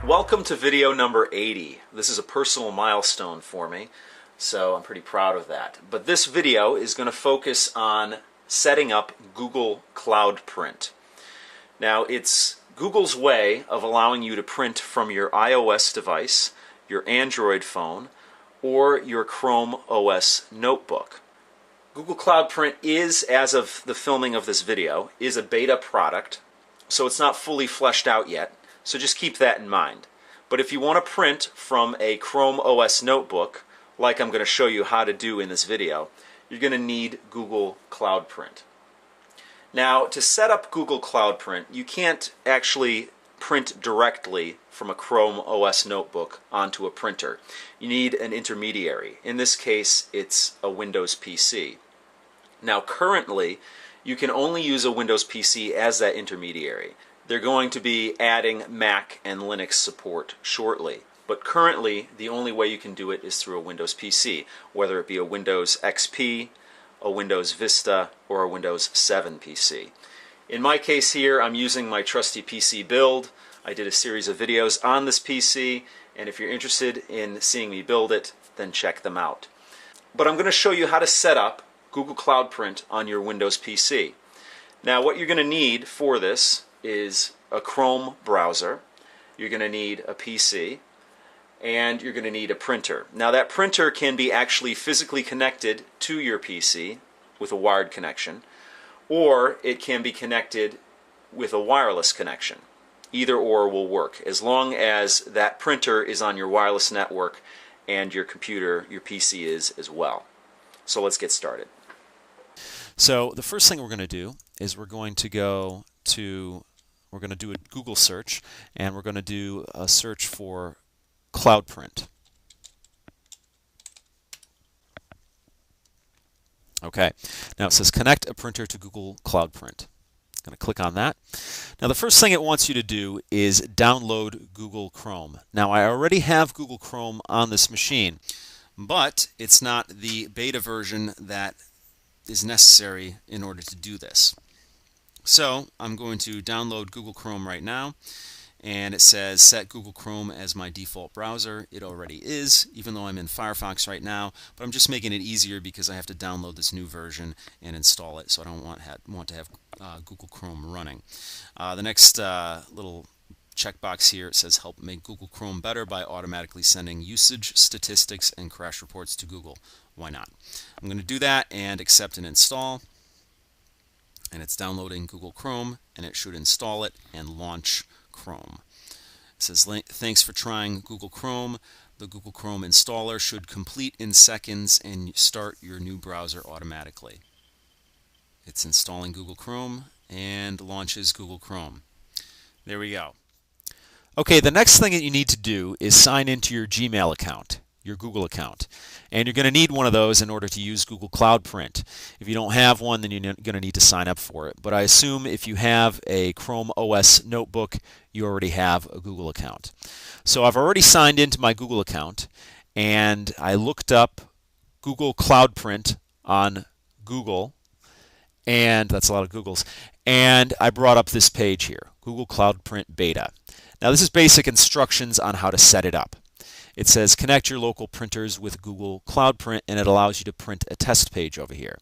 Welcome to video number 80. This is a personal milestone for me, so I'm pretty proud of that. But this video is going to focus on setting up Google Cloud Print. Now, it's Google's way of allowing you to print from your iOS device, your Android phone, or your Chrome OS notebook. Google Cloud Print is, as of the filming of this video, is a beta product, so it's not fully fleshed out yet. So just keep that in mind. But if you want to print from a Chrome OS notebook, like I'm going to show you how to do in this video, you're going to need Google Cloud Print. Now, to set up Google Cloud Print, you can't actually print directly from a Chrome OS notebook onto a printer. You need an intermediary. In this case, it's a Windows PC. Now, currently, you can only use a Windows PC as that intermediary. They're going to be adding Mac and Linux support shortly. But currently, the only way you can do it is through a Windows PC, whether it be a Windows XP, a Windows Vista, or a Windows 7 PC. In my case here, I'm using my trusty PC build. I did a series of videos on this PC, and if you're interested in seeing me build it, then check them out. But I'm going to show you how to set up Google Cloud Print on your Windows PC. Now, what you're going to need for this is a Chrome browser, you're going to need a PC, and you're going to need a printer. Now, that printer can be actually physically connected to your PC with a wired connection, or it can be connected with a wireless connection. Either or will work, as long as that printer is on your wireless network and your computer, your PC is as well. So let's get started. So the first thing we're going to do is we're going to do a Google search, and we're going to do a search for Cloud Print. Okay, now it says connect a printer to Google Cloud Print. I'm going to click on that. Now the first thing it wants you to do is download Google Chrome. Now I already have Google Chrome on this machine, but it's not the beta version that is necessary in order to do this. So I'm going to download Google Chrome right now, and it says set Google Chrome as my default browser. It already is, even though I'm in Firefox right now, but I'm just making it easier because I have to download this new version and install it, so I don't want to have Google Chrome running. The next little checkbox here, it says help make Google Chrome better by automatically sending usage statistics and crash reports to Google. Why not? I'm going to do that and accept and install. And it's downloading Google Chrome, and it should install it and launch Chrome. It says thanks for trying Google Chrome. The Google Chrome installer should complete in seconds and start your new browser automatically. It's installing Google Chrome and launches Google Chrome. There we go. Okay, the next thing that you need to do is sign into your Gmail account, your Google account. And you're going to need one of those in order to use Google Cloud Print. If you don't have one, then you're going to need to sign up for it. But I assume if you have a Chrome OS notebook, you already have a Google account. So I've already signed into my Google account, and I looked up Google Cloud Print on Google, and that's a lot of Googles, and I brought up this page here, Google Cloud Print Beta. Now this is basic instructions on how to set it up. It says connect your local printers with Google Cloud Print, and it allows you to print a test page over here.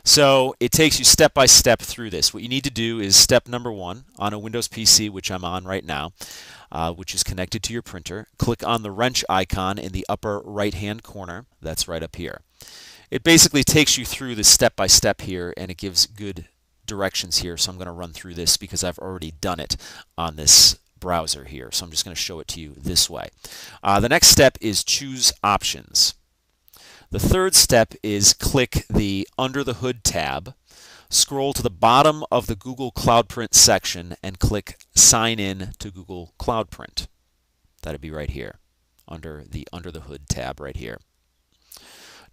So it takes you step by step through this. What you need to do is step number 1 on a Windows PC, which I'm on right now, which is connected to your printer. Click on the wrench icon in the upper right hand corner. That's right up here. It basically takes you through the step by step here, and it gives good directions here. So I'm going to run through this because I've already done it on this browser here, so I'm just going to show it to you this way. The next step is choose options. The third step is click the Under the Hood tab, scroll to the bottom of the Google Cloud Print section, and click Sign In to Google Cloud Print. That'd be right here, under the Under the Hood tab right here.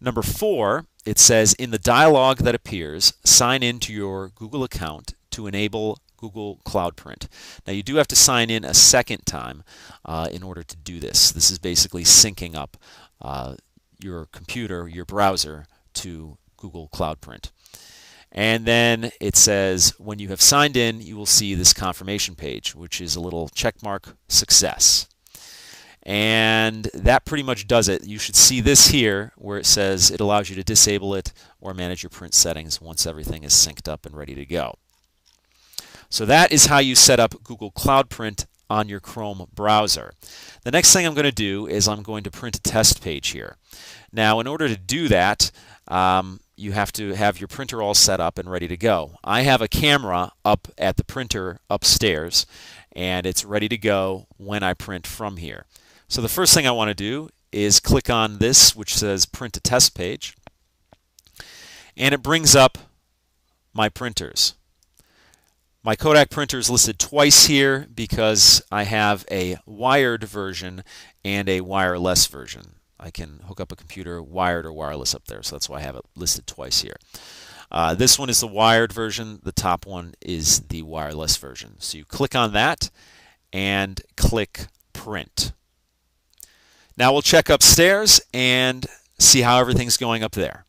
Number 4, it says in the dialog that appears, sign in to your Google account to enable Google Cloud Print. Now you do have to sign in a second time in order to do this. This is basically syncing up your computer, your browser, to Google Cloud Print. And then it says when you have signed in, you will see this confirmation page, which is a little check mark, success. And that pretty much does it. You should see this here where it says it allows you to disable it or manage your print settings once everything is synced up and ready to go. So that is how you set up Google Cloud Print on your Chrome browser. The next thing I'm going to do is I'm going to print a test page here. Now, in order to do that, you have to have your printer all set up and ready to go. I have a camera up at the printer upstairs, and it's ready to go when I print from here. So the first thing I want to do is click on this, which says Print a Test Page, and it brings up my printers. My Kodak printer is listed twice here because I have a wired version and a wireless version. I can hook up a computer wired or wireless up there, so that's why I have it listed twice here. This one is the wired version. The top one is the wireless version. So you click on that and click Print. Now we'll check upstairs and see how everything's going up there.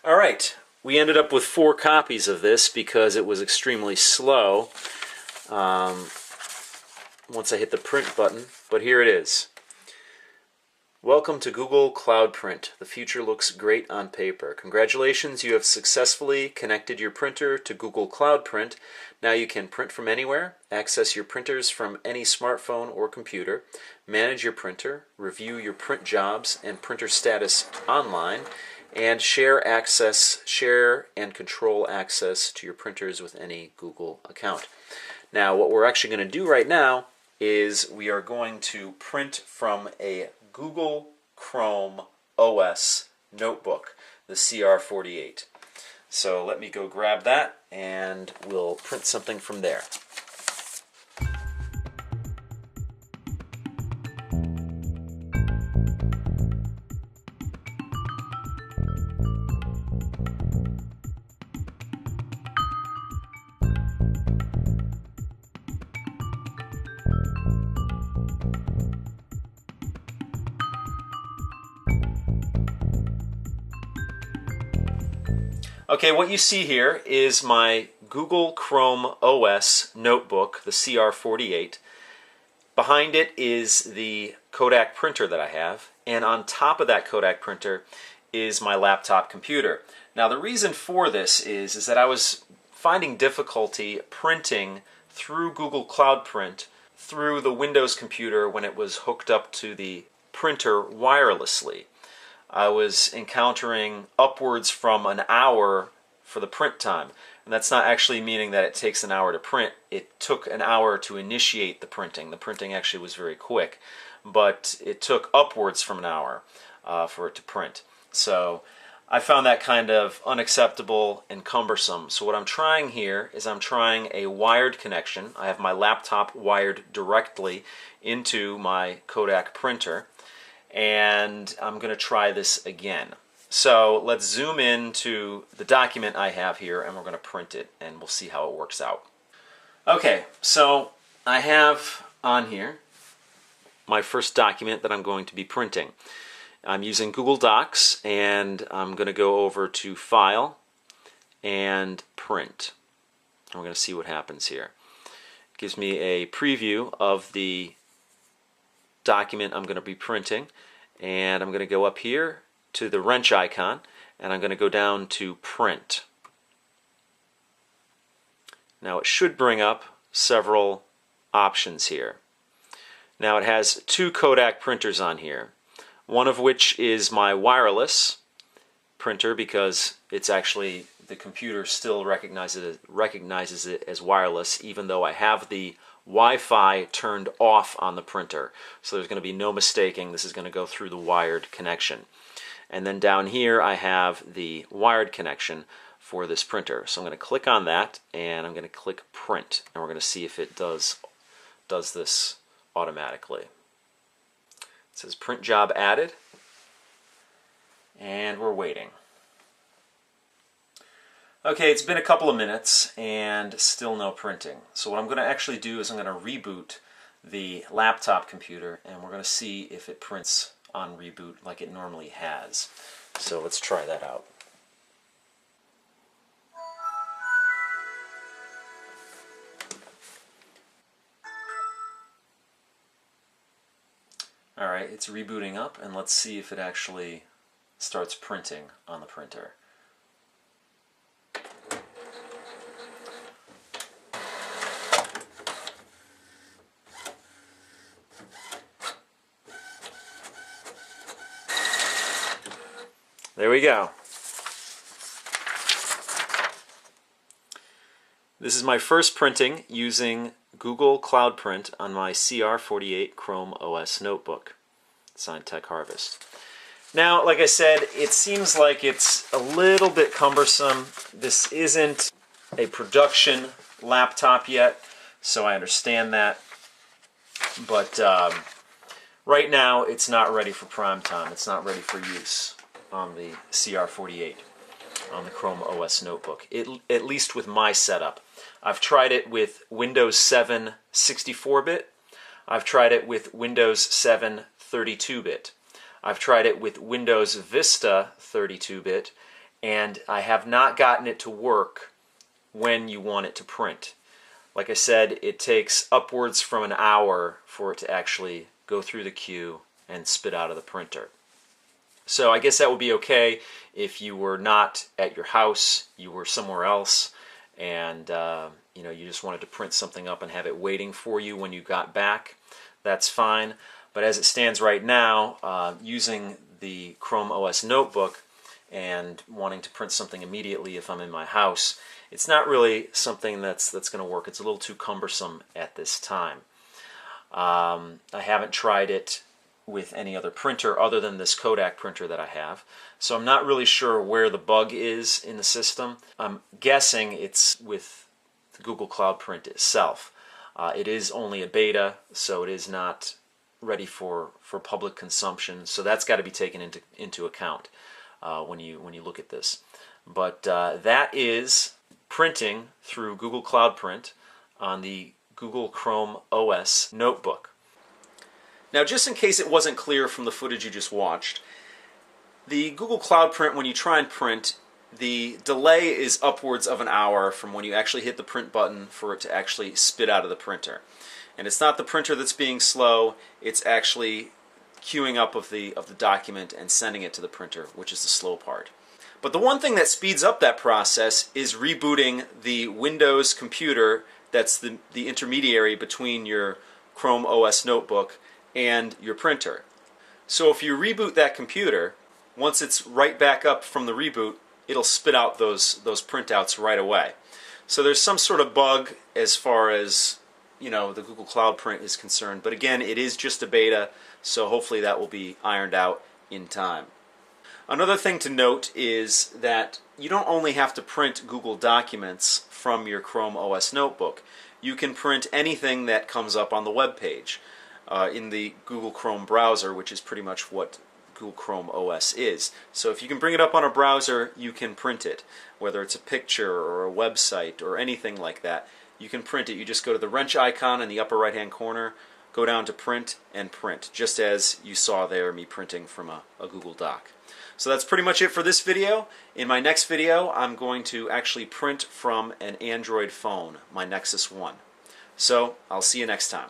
All right, we ended up with 4 copies of this because it was extremely slow once I hit the print button, but here it is. Welcome to Google Cloud Print. The future looks great on paper. Congratulations, you have successfully connected your printer to Google Cloud Print. Now you can print from anywhere, access your printers from any smartphone or computer, manage your printer, review your print jobs and printer status online, and share and control access to your printers with any Google account. Now, what we're actually going to do right now is we are going to print from a Google Chrome OS notebook, the CR-48. So let me go grab that and we'll print something from there. Okay, what you see here is my Google Chrome OS notebook, the CR-48. Behind it is the Kodak printer that I have, and on top of that Kodak printer is my laptop computer. Now the reason for this is that I was finding difficulty printing through Google Cloud Print through the Windows computer when it was hooked up to the printer wirelessly. I was encountering upwards from an hour for the print time. And that's not actually meaning that it takes an hour to print. It took an hour to initiate the printing. The printing actually was very quick. But it took upwards from an hour for it to print. So I found that kind of unacceptable and cumbersome. So what I'm trying here is I'm trying a wired connection. I have my laptop wired directly into my Kodak printer. And I'm going to try this again. So let's zoom in to the document I have here and we're going to print it and we'll see how it works out. Okay, so I have on here my first document that I'm going to be printing. I'm using Google Docs and I'm going to go over to File and Print. And we're going to see what happens here. It gives me a preview of the document I'm going to be printing, and I'm going to go up here to the wrench icon and I'm going to go down to Print. Now it should bring up several options here. Now it has 2 Kodak printers on here, one of which is my wireless printer because it's actually, the computer still recognizes it as wireless even though I have the Wi-Fi turned off on the printer. So there's going to be no mistaking, this is going to go through the wired connection. And then down here I have the wired connection for this printer. So I'm going to click on that, and I'm going to click print, and we're going to see if it does this automatically. It says print job added, and we're waiting. Okay, it's been a couple of minutes and still no printing. So what I'm going to actually do is I'm going to reboot the laptop computer, and we're going to see if it prints on reboot like it normally has. So let's try that out. Alright, it's rebooting up, and let's see if it actually starts printing on the printer. There we go. This is my first printing using Google Cloud Print on my CR-48 Chrome OS notebook. Signed Tech Harvest. Now, like I said, it seems like it's a little bit cumbersome. This isn't a production laptop yet, so I understand that. But right now, it's not ready for prime time. It's not ready for use on the CR-48, on the Chrome OS notebook, at least with my setup. I've tried it with Windows 7 64-bit. I've tried it with Windows 7 32-bit. I've tried it with Windows Vista 32-bit, and I have not gotten it to work when you want it to print. Like I said, it takes upwards from an hour for it to actually go through the queue and spit out of the printer. So I guess that would be okay if you were not at your house, you were somewhere else, and you just wanted to print something up and have it waiting for you when you got back. That's fine. But as it stands right now, using the Chrome OS notebook and wanting to print something immediately if I'm in my house, it's not really something that's going to work. It's a little too cumbersome at this time. I haven't tried it with any other printer other than this Kodak printer that I have. So I'm not really sure where the bug is in the system. I'm guessing it's with the Google Cloud Print itself. It is only a beta, so it is not ready for public consumption. So that's got to be taken into account when you look at this. But that is printing through Google Cloud Print on the Google Chrome OS notebook. Now, just in case it wasn't clear from the footage you just watched, the Google Cloud Print, when you try and print, the delay is upwards of an hour from when you actually hit the print button for it to actually spit out of the printer. And it's not the printer that's being slow, it's actually queuing up of the document and sending it to the printer, which is the slow part. But the one thing that speeds up that process is rebooting the Windows computer that's the intermediary between your Chrome OS notebook and your printer. So if you reboot that computer, once it's right back up from the reboot, it'll spit out those printouts right away. So there's some sort of bug as far as the Google Cloud Print is concerned, but again, it is just a beta, so hopefully that will be ironed out in time. Another thing to note is that you don't only have to print Google documents from your Chrome OS notebook. You can print anything that comes up on the web page in the Google Chrome browser, which is pretty much what Google Chrome OS is. So if you can bring it up on a browser, you can print it. Whether it's a picture or a website or anything like that, you can print it. You just go to the wrench icon in the upper right hand corner, go down to print, and print, just as you saw there me printing from a Google Doc. So that's pretty much it for this video. In my next video, I'm going to actually print from an Android phone, my Nexus 1. So I'll see you next time.